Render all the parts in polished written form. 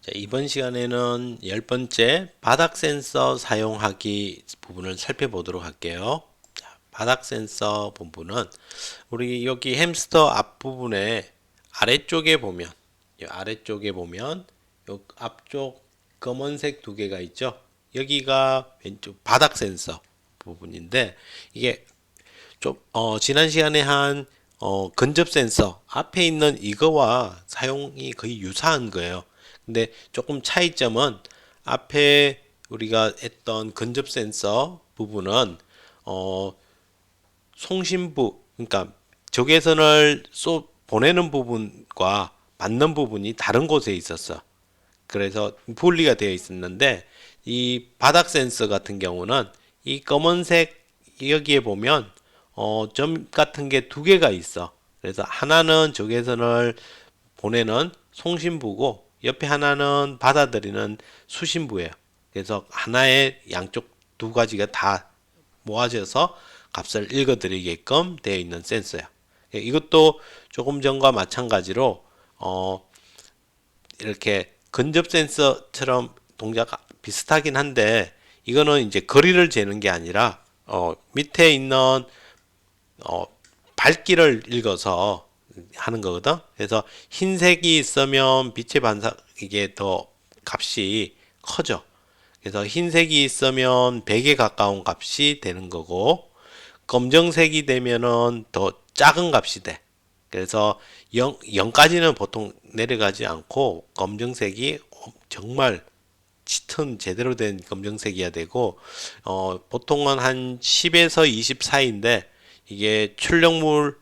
자, 이번 시간에는 10번째 바닥 센서 사용하기 부분을 살펴보도록 할게요. 자, 바닥 센서 부분은 우리 여기 햄스터 앞부분에 아래쪽에 보면 이 아래쪽에 보면 요 앞쪽 검은색 두 개가 있죠. 여기가 왼쪽 바닥 센서 부분인데 이게 좀 지난 시간에 한 근접 센서 앞에 있는 이거와 사용이 거의 유사한 거예요. 근데 조금 차이점은 앞에 우리가 했던 근접 센서 부분은 어, 송신부 그러니까 적외선을 보내는 부분과 받는 부분이 다른 곳에 있었어. 그래서 분리가 되어 있었는데 이 바닥 센서 같은 경우는 이 검은색 여기에 보면 점 같은 게 두 개가 있어. 그래서 하나는 적외선을 보내는 송신부고 옆에 하나는 받아들이는 수신부예요. 그래서 하나의 양쪽 두 가지가 다 모아져서 값을 읽어드리게끔 되어 있는 센서야. 이것도 조금 전과 마찬가지로 이렇게 근접 센서처럼 동작 비슷하긴 한데 이거는 이제 거리를 재는 게 아니라 밑에 있는 어, 밝기를 읽어서 하는 거거든. 그래서 흰색이 있으면 빛의 반사 이게 더 값이 커져. 그래서 흰색이 있으면 100에 가까운 값이 되는 거고 검정색이 되면은 더 작은 값이 돼. 그래서 0까지는 보통 내려가지 않고 검정색이 정말 짙은 제대로 된 검정색이어야 되고 보통은 한 10에서 20 사이인데 이게 출력물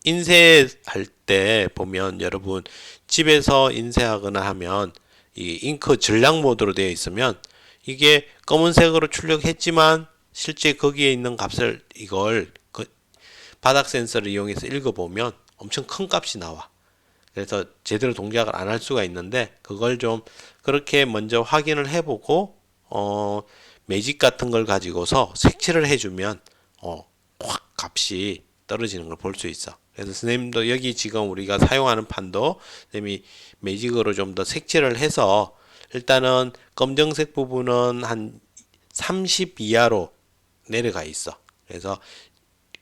인쇄할 때 보면 여러분 집에서 인쇄하거나 하면 이 잉크 전량 모드로 되어 있으면 이게 검은색으로 출력했지만 실제 거기에 있는 값을 이걸 바닥 센서를 이용해서 읽어보면 엄청 큰 값이 나와. 그래서 제대로 동작을 안 할 수가 있는데 그걸 좀 그렇게 먼저 확인을 해보고 매직 같은 걸 가지고서 색칠을 해주면 확 값이 떨어지는 걸 볼 수 있어. 그래서 선생님도 여기 지금 우리가 사용하는 판도 선생님이 매직으로 좀 더 색칠을 해서 일단은 검정색 부분은 한 30 이하로 내려가 있어. 그래서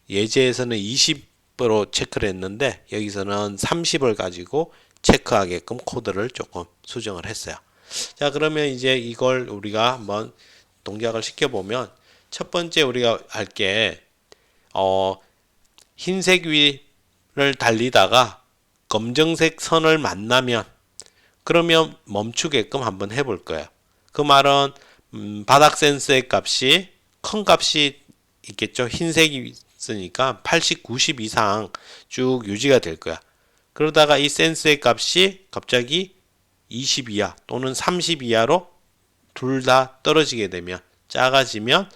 예제에서는 20으로 체크를 했는데 여기서는 30을 가지고 체크하게끔 코드를 조금 수정을 했어요. 자, 그러면 이제 이걸 우리가 한번 동작을 시켜보면 첫 번째 우리가 할 게 흰색 위를 달리다가 검정색 선을 만나면 그러면 멈추게끔 한번 해볼 거예요. 그 말은 바닥 센서의 값이 큰 값이 있겠죠. 흰색이 있으니까 80, 90 이상 쭉 유지가 될 거야. 그러다가 이 센서의 값이 갑자기 20 이하 또는 30 이하로 둘 다 떨어지게 되면 작아지면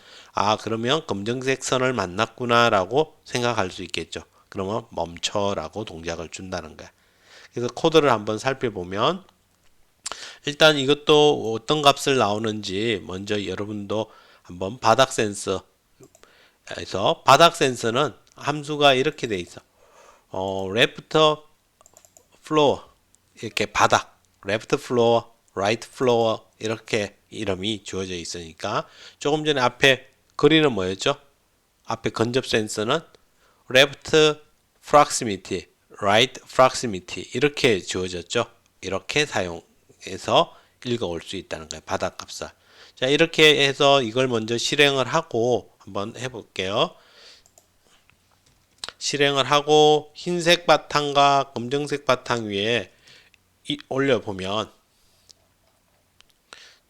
그러면 검정색 선을 만났구나라고 생각할 수 있겠죠. 그러면 멈춰라고 동작을 준다는 거야. 그래서 코드를 한번 살펴보면 일단 이것도 어떤 값을 나오는지 먼저 여러분도 한번 바닥 센서에서 바닥 센서는 함수가 이렇게 돼 있어. left floor 이렇게 바닥, left floor, right floor 이렇게 이름이 주어져 있으니까 조금 전에 앞에 거리는 뭐였죠? 앞에 근접 센서는 left proximity, right proximity 이렇게 주어졌죠. 이렇게 사용해서 읽어올 수 있다는 거예요. 바닥 값을. 자, 이렇게 해서 이걸 먼저 실행을 하고 한번 해볼게요. 실행을 하고 흰색 바탕과 검정색 바탕 위에 올려보면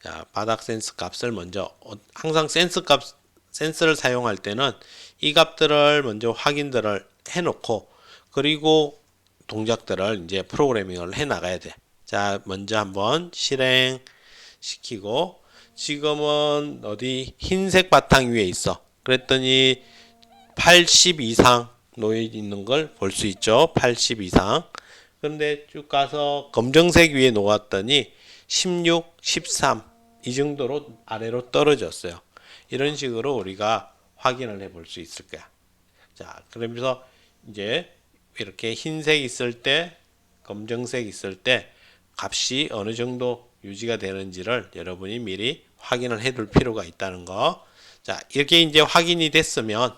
자, 바닥 센스 값을 먼저 항상 센스를 사용할 때는 이 값들을 먼저 확인들을 해놓고 그리고 동작들을 이제 프로그래밍을 해 나가야 돼. 자, 먼저 한번 실행 시키고 지금은 어디 흰색 바탕 위에 있어. 그랬더니 80 이상 놓여 있는 걸 볼 수 있죠. 80 이상. 그런데 쭉 가서 검정색 위에 놓았더니 16, 13 이 정도로 아래로 떨어졌어요. 이런 식으로 우리가 확인을 해 볼 수 있을 거야. 자, 그러면서 이제 이렇게 흰색 있을 때, 검정색 있을 때 값이 어느 정도 유지가 되는지를 여러분이 미리 확인을 해 둘 필요가 있다는 거. 자, 이렇게 이제 확인이 됐으면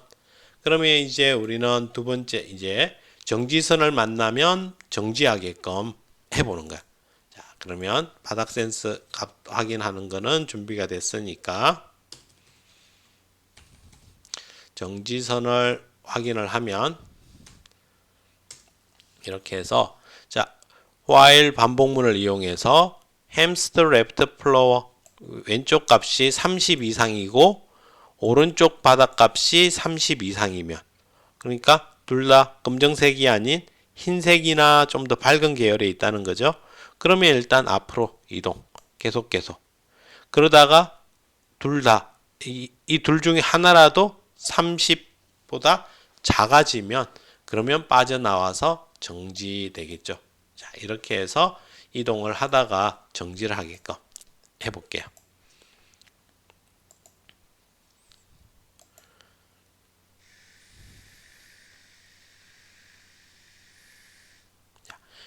그러면 이제 우리는 두 번째 이제 정지선을 만나면 정지하게끔 해보는 거야. 자, 그러면 바닥 센스 값 확인하는 거는 준비가 됐으니까 정지선을 확인을 하면 이렇게 해서 자, while 반복문을 이용해서 hamster left floor 왼쪽 값이 30 이상이고 오른쪽 바닥 값이 30 이상이면 그러니까 둘 다 검정색이 아닌 흰색이나 좀 더 밝은 계열에 있다는 거죠. 그러면 일단 앞으로 이동 계속 그러다가 둘 다 이 둘 중에 하나라도 30보다 작아지면 그러면 빠져나와서 정지되겠죠. 자, 이렇게 해서 이동을 하다가 정지를 하게끔 해볼게요.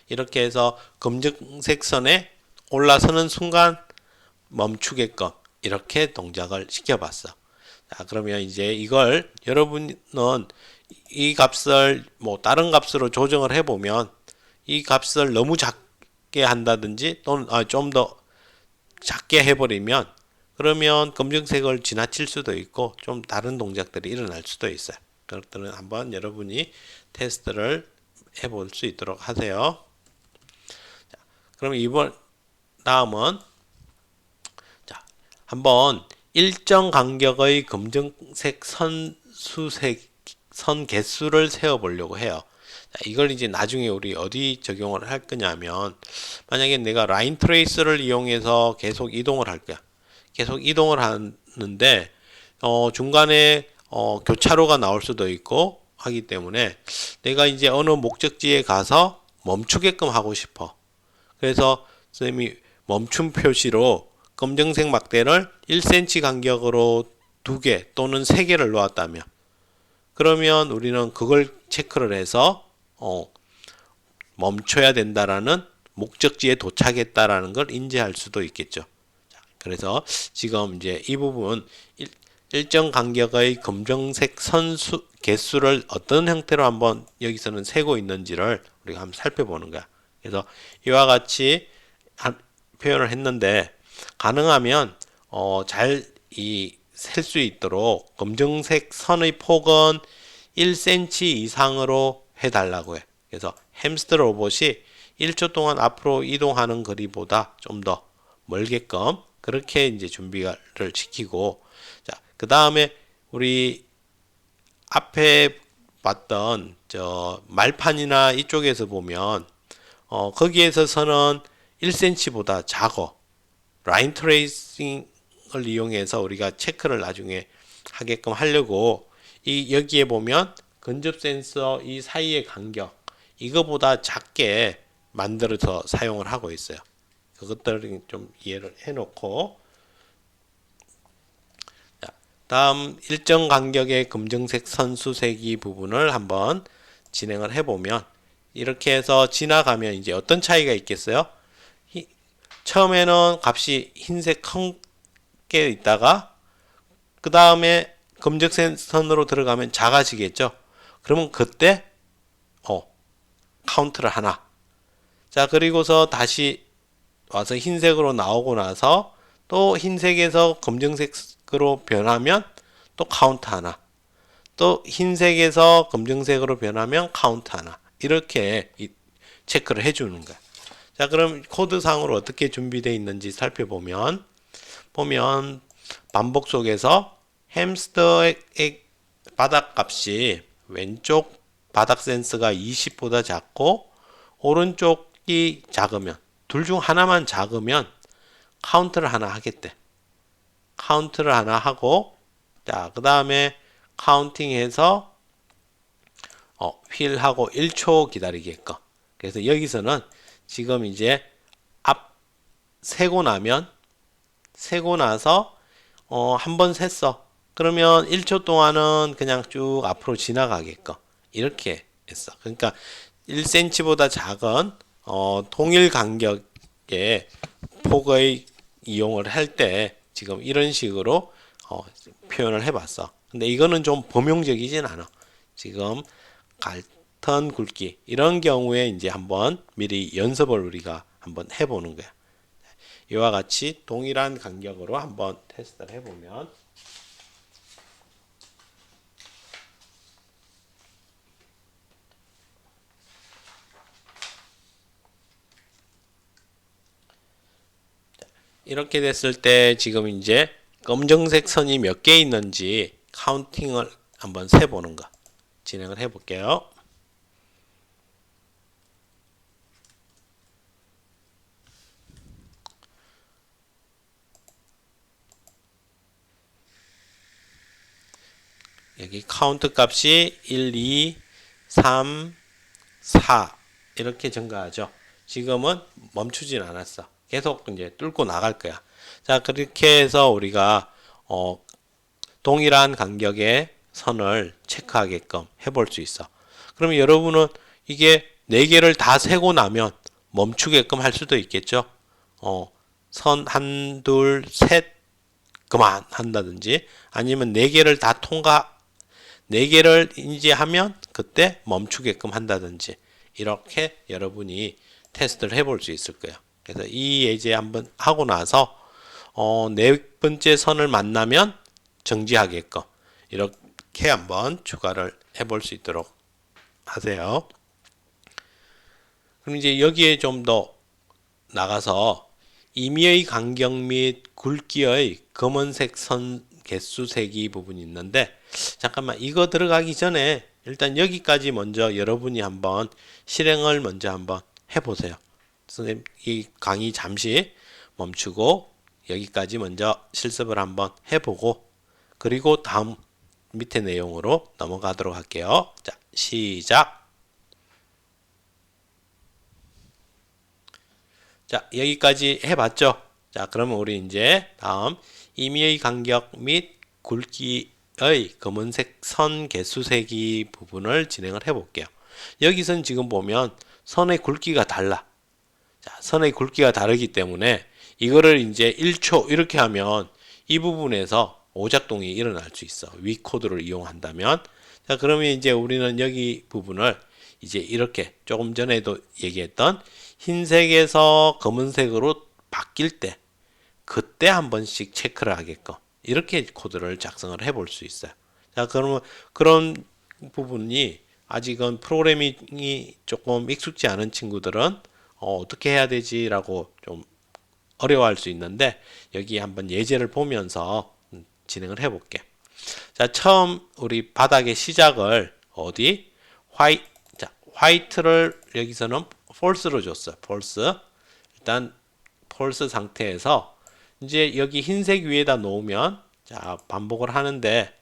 이렇게 해서 검정색 선에 올라서는 순간 멈추게끔 이렇게 동작을 시켜봤어. 자, 그러면 이제 이걸 여러분은 이 값을 뭐 다른 값으로 조정을 해보면 이 값을 너무 작게 한다든지 또는 좀 더 작게 해버리면 그러면 검정색을 지나칠 수도 있고 좀 다른 동작들이 일어날 수도 있어요. 그것들은 한번 여러분이 테스트를 해볼 수 있도록 하세요. 그럼 이번 다음은 자, 한번 일정 간격의 검정색 선 개수를 세어 보려고 해요. 자, 이걸 이제 나중에 우리 어디 적용을 할 거냐면 만약에 내가 라인 트레이스를 이용해서 계속 이동을 할 거야. 계속 이동을 하는데 중간에 교차로가 나올 수도 있고 하기 때문에 내가 이제 어느 목적지에 가서 멈추게끔 하고 싶어. 그래서 선생님이 멈춤 표시로 검정색 막대를 1cm 간격으로 2개 또는 3개를 놓았다면 그러면 우리는 그걸 체크를 해서 멈춰야 된다라는 목적지에 도착했다라는 걸 인지할 수도 있겠죠. 자, 그래서 지금 이제 이 부분 일정 간격의 검정색 선수 개수를 어떤 형태로 한번 여기서는 세고 있는지를 우리가 한번 살펴보는 거야. 그래서 이와 같이 표현을 했는데 가능하면 잘 셀 수 있도록 검정색 선의 폭은 1cm 이상으로 해달라고 해. 그래서 햄스터 로봇이 1초 동안 앞으로 이동하는 거리보다 좀 더 멀게끔 그렇게 이제 준비를 시키고 자, 그 다음에 우리 앞에 봤던 저 말판이나 이쪽에서 보면 거기에서는 1cm보다 작어. 라인 트레이싱을 이용해서 우리가 체크를 나중에 하게끔 하려고 여기에 보면 근접 센서 이 사이의 간격 이거보다 작게 만들어서 사용을 하고 있어요. 그것들을 좀 이해를 해놓고 다음 일정 간격의 검정색 선수세기 부분을 한번 진행을 해보면 이렇게 해서 지나가면 이제 어떤 차이가 있겠어요? 처음에는 값이 흰색 큰 게 있다가 그 다음에 검정색 선으로 들어가면 작아지겠죠. 그러면 그때 카운트를 하나. 자, 그리고서 다시 와서 흰색으로 나오고 나서 또 흰색에서 검정색으로 변하면 또 카운트 하나. 또 흰색에서 검정색으로 변하면 카운트 하나. 이렇게 체크를 해주는 거야. 자, 그럼 코드상으로 어떻게 준비되어 있는지 살펴보면 반복 속에서 햄스터의 바닥 값이 왼쪽 바닥 센스가 20보다 작고 오른쪽이 작으면 둘 중 하나만 작으면 카운트를 하나 하겠대. 카운트를 하나 하고 자, 그 다음에 카운팅해서 휠하고 1초 기다리게끔. 그래서 여기서는 지금 이제 앞 세고 나서 한 번 셌어. 그러면 1초 동안은 그냥 쭉 앞으로 지나가게끔 이렇게 했어. 그러니까 1cm보다 작은 동일 간격의 폭의 이용을 할 때 지금 이런 식으로 표현을 해봤어. 근데 이거는 좀 범용적이진 않아. 지금 갈턴 굵기 이런 경우에 이제 한번 미리 연습을 우리가 한번 해보는 거야. 이와 같이 동일한 간격으로 한번 테스트를 해보면 이렇게 됐을 때 지금 이제 검정색 선이 몇 개 있는지 카운팅을 한번 세보는 거 진행을 해볼게요. 여기 카운트 값이 1, 2, 3, 4 이렇게 증가하죠. 지금은 멈추진 않았어. 계속 이제 뚫고 나갈 거야. 자, 그렇게 해서 우리가 동일한 간격의 선을 체크하게끔 해볼 수 있어. 그러면 여러분은 이게 4개를 다 세고 나면 멈추게끔 할 수도 있겠죠. 선 한, 둘, 셋 그만 한다든지 아니면 4개를 다 4개를 인지하면 그때 멈추게끔 한다든지 이렇게 여러분이 테스트를 해볼 수 있을 거예요. 그래서 이 예제 한번 하고 나서 4번째 선을 만나면 정지하게끔 이렇게 한번 추가를 해볼 수 있도록 하세요. 그럼 이제 여기에 좀 더 나가서 임의의 간격 및 굵기의 검은색 선 개수 세기 부분이 있는데 잠깐만 이거 들어가기 전에 일단 여기까지 먼저 여러분이 한번 실행을 먼저 한번 해보세요. 선생님 이 강의 잠시 멈추고 여기까지 먼저 실습을 한번 해보고 그리고 다음 밑에 내용으로 넘어가도록 할게요. 자, 시작. 자, 여기까지 해봤죠? 자, 그러면 우리 이제 다음 임의의 간격 및 굵기의 검은색 선 개수 세기 부분을 진행을 해볼게요. 여기선 지금 보면 선의 굵기가 달라. 자, 선의 굵기가 다르기 때문에 이거를 이제 1초 이렇게 하면 이 부분에서 오작동이 일어날 수 있어. 위 코드를 이용한다면. 자, 그러면 이제 우리는 여기 부분을 이제 이렇게 조금 전에도 얘기했던 흰색에서 검은색으로 바뀔 때 그때 한 번씩 체크를 하게끔 이렇게 코드를 작성을 해볼 수 있어요. 자, 그러면 그런 부분이 아직은 프로그래밍이 조금 익숙지 않은 친구들은 어떻게 해야 되지라고 좀 어려워할 수 있는데 여기 한번 예제를 보면서 진행을 해볼게. 자, 처음 우리 바닥의 시작을 어디 화이트를 여기서는 false로 줬어요. false. 일단 false 상태에서 이제 여기 흰색 위에다 놓으면 자 반복을 하는데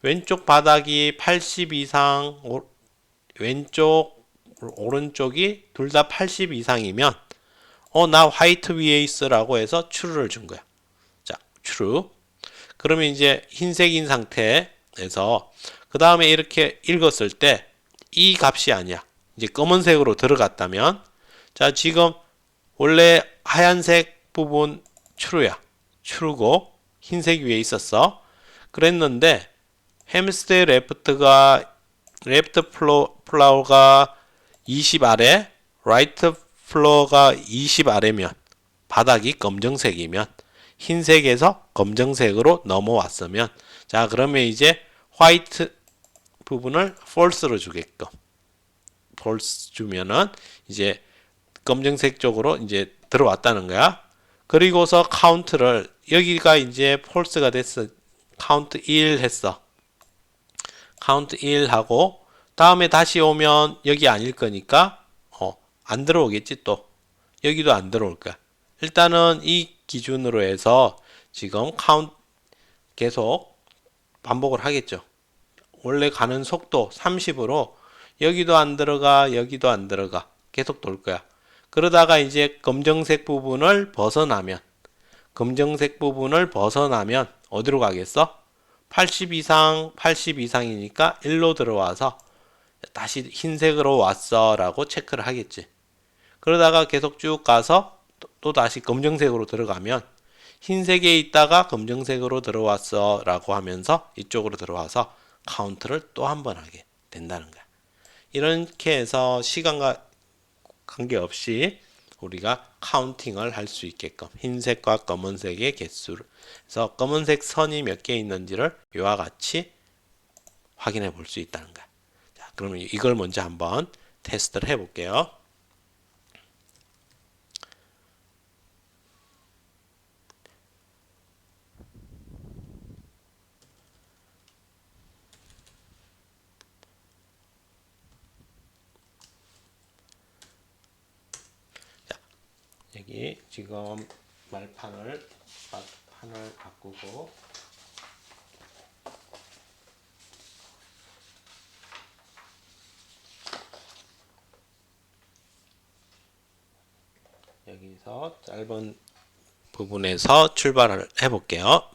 왼쪽 바닥이 80 이상 왼쪽 오른쪽이 둘 다 80 이상이면 나 화이트 위에 있어라고 해서 true를 준 거야. 자, true. 그러면 이제 흰색인 상태에서 그 다음에 이렇게 읽었을 때 이 값이 아니야. 이제 검은색으로 들어갔다면 자, 지금 원래 하얀색 부분 true야. true고 흰색 위에 있었어. 그랬는데 햄스테이 레프트 플로어가 20 아래, 라이트 플로어가 20 아래면 바닥이 검정색이면 흰색에서 검정색으로 넘어왔으면 자, 그러면 이제 화이트 부분을 false로 주게끔 false 주면은 이제 검정색 쪽으로 이제 들어왔다는 거야. 그리고서 카운트를 여기가 이제 false가 됐어. 카운트 1 했어. 카운트 1 하고 다음에 다시 오면 여기 아닐 거니까 안 들어오겠지 또. 여기도 안 들어올 거야. 일단은 이 기준으로 해서 지금 카운트 계속 반복을 하겠죠. 원래 가는 속도 30으로 여기도 안 들어가 여기도 안 들어가 계속 돌 거야. 그러다가 이제 검정색 부분을 벗어나면 어디로 가겠어? 80 이상이니까 1로 들어와서 다시 흰색으로 왔어 라고 체크를 하겠지. 그러다가 계속 쭉 가서 또 다시 검정색으로 들어가면 흰색에 있다가 검정색으로 들어왔어 라고 하면서 이쪽으로 들어와서 카운트를 또 한 번 하게 된다는 거야. 이렇게 해서 시간과 관계없이 우리가 카운팅을 할 수 있게끔 흰색과 검은색의 개수를 그래서 검은색 선이 몇 개 있는지를 이와 같이 확인해 볼 수 있다는 거야. 자, 그러면 이걸 먼저 한번 테스트를 해 볼게요. 여기 지금 말판을 바꾸고 여기서 짧은 부분에서 출발을 해 볼게요.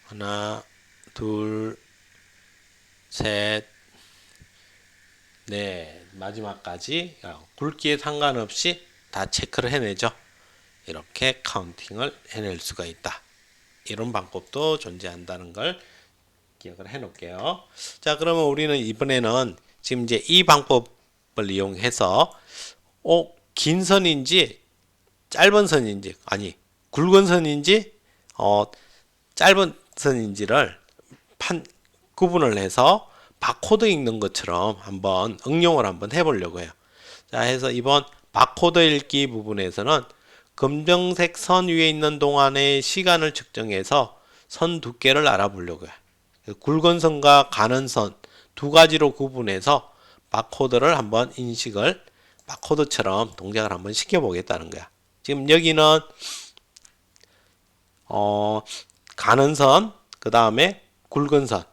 하나, 둘, 셋, 넷, 마지막까지 굵기에 상관없이 다 체크를 해내죠. 이렇게 카운팅을 해낼 수가 있다. 이런 방법도 존재한다는 걸 기억을 해 놓을게요. 자, 그러면 우리는 이번에는 지금 이제 이 방법을 이용해서 긴 선인지 짧은 선인지 아니 굵은 선인지 짧은 선인지를 구분을 해서 바코드 읽는 것처럼 한번 응용을 한번 해보려고 해요. 자, 해서 이번 바코드 읽기 부분에서는 검정색 선 위에 있는 동안의 시간을 측정해서 선 두께를 알아보려고 해요. 굵은 선과 가는 선 두 가지로 구분해서 바코드를 한번 인식을 바코드처럼 동작을 한번 시켜보겠다는 거야. 지금 여기는 가는 선, 그 다음에 굵은 선,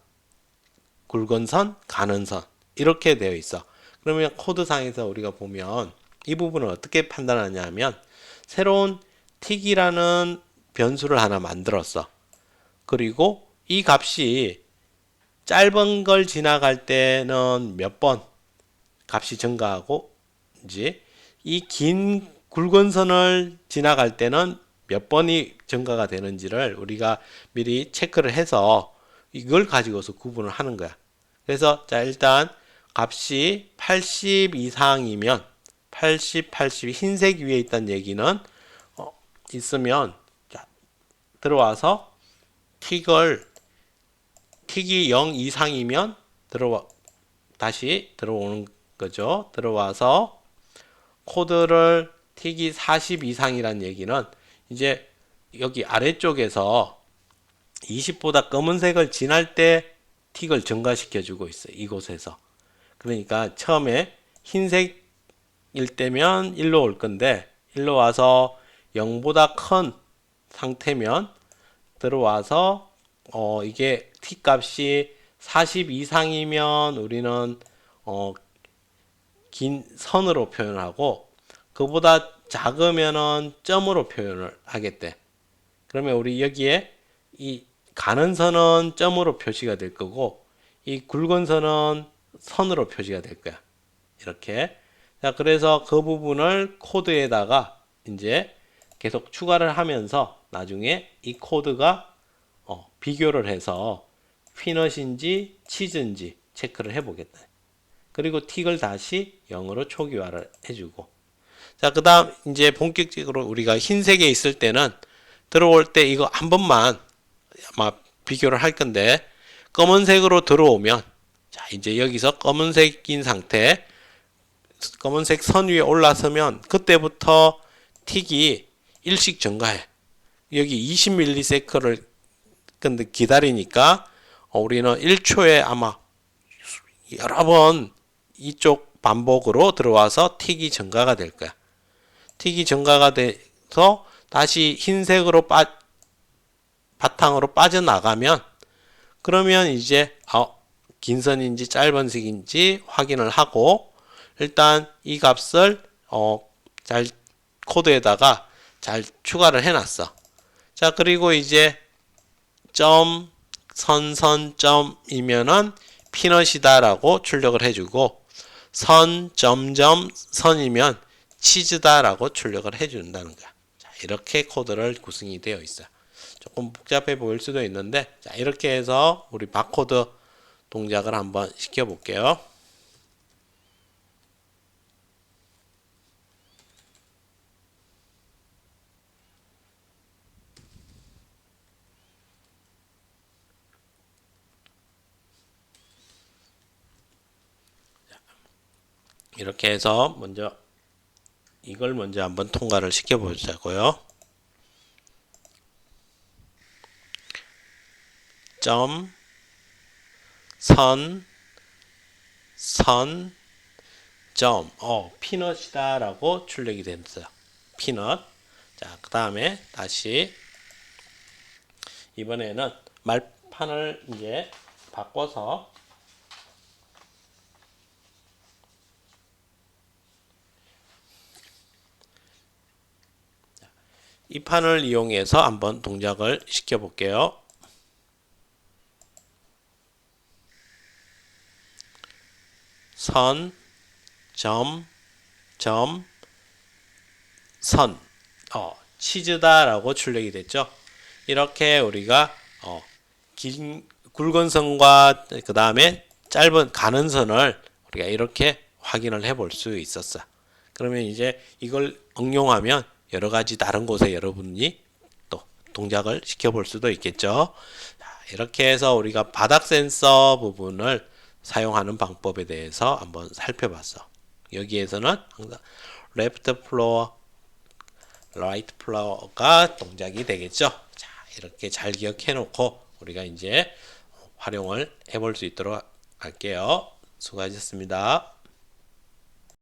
가는 선 이렇게 되어 있어. 그러면 코드상에서 우리가 보면 이 부분을 어떻게 판단하냐 하면 새로운 틱이라는 변수를 하나 만들었어. 그리고 이 값이 짧은 걸 지나갈 때는 몇 번 값이 증가하고 이제 이 긴 굵은 선을 지나갈 때는 몇 번이 증가가 되는지를 우리가 미리 체크를 해서 이걸 가지고서 구분을 하는 거야. 그래서 자, 일단 값이 80 이상이면 80 흰색 위에 있다는 얘기는 있으면 자, 들어와서 틱이 0 이상이면 다시 들어오는 거죠. 들어와서 코드를 틱이 40 이상이란 얘기는 이제 여기 아래쪽에서 20보다 검은색을 지날 때 틱을 증가시켜 주고 있어요. 이곳에서. 그러니까 처음에 흰색일 때면 일로 올 건데 일로 와서 0보다 큰 상태면 들어와서 이게 T 값이 40 이상이면 우리는 긴 선으로 표현하고 그보다 작으면은 점으로 표현을 하겠대. 그러면 우리 여기에 이 가는 선은 점으로 표시가 될 거고 이 굵은 선은 선으로 표시가 될 거야. 이렇게. 자, 그래서 그 부분을 코드에다가 이제 계속 추가를 하면서 나중에 이 코드가 비교를 해서 피넛인지 치즈인지 체크를 해보겠다. 그리고 틱을 다시 0으로 초기화를 해주고. 자, 그 다음 이제 본격적으로 우리가 흰색에 있을 때는 들어올 때 이거 한 번만 아마 비교를 할 건데 검은색으로 들어오면 자, 이제 여기서 검은색인 상태 검은색 선 위에 올라서면 그때부터 틱이 일씩 증가해. 여기 20ms를 근데 기다리니까 우리는 1초에 아마 여러 번 이쪽 반복으로 들어와서 틱이 증가가 될 거야. 틱이 증가가 돼서 다시 흰색으로 바탕으로 빠져나가면 그러면 이제 긴 선인지 짧은 색인지 확인을 하고 일단 이 값을 잘 코드에다가 잘 추가를 해놨어. 자, 그리고 이제 점, 점이면은 피넛이다라고 출력을 해주고 선, 점점, 선이면 치즈다라고 출력을 해준다는 거야. 자, 이렇게 코드를 구성이 되어 있어요. 조금 복잡해 보일 수도 있는데 자, 이렇게 해서 우리 바코드 동작을 한번 시켜볼게요. 이렇게 해서 먼저 이걸 먼저 한번 통과를 시켜보자고요. 점, 선, 선, 점. 피넛이다 라고 출력이 됐어요. 피넛. 자, 그 다음에 다시 이번에는 말판을 이제 바꿔서 이 판을 이용해서 한번 동작을 시켜 볼게요. 선, 점, 점, 선. 치즈다라고 출력이 됐죠. 이렇게 우리가 긴 굵은 선과 그 다음에 짧은 가는 선을 우리가 이렇게 확인을 해 볼 수 있었어. 그러면 이제 이걸 응용하면 여러 가지 다른 곳에 여러분이 또 동작을 시켜볼 수도 있겠죠. 자, 이렇게 해서 우리가 바닥 센서 부분을 사용하는 방법에 대해서 한번 살펴봤어. 여기에서는 항상 left floor, right floor가 동작이 되겠죠. 자, 이렇게 잘 기억해 놓고 우리가 이제 활용을 해볼 수 있도록 할게요. 수고하셨습니다.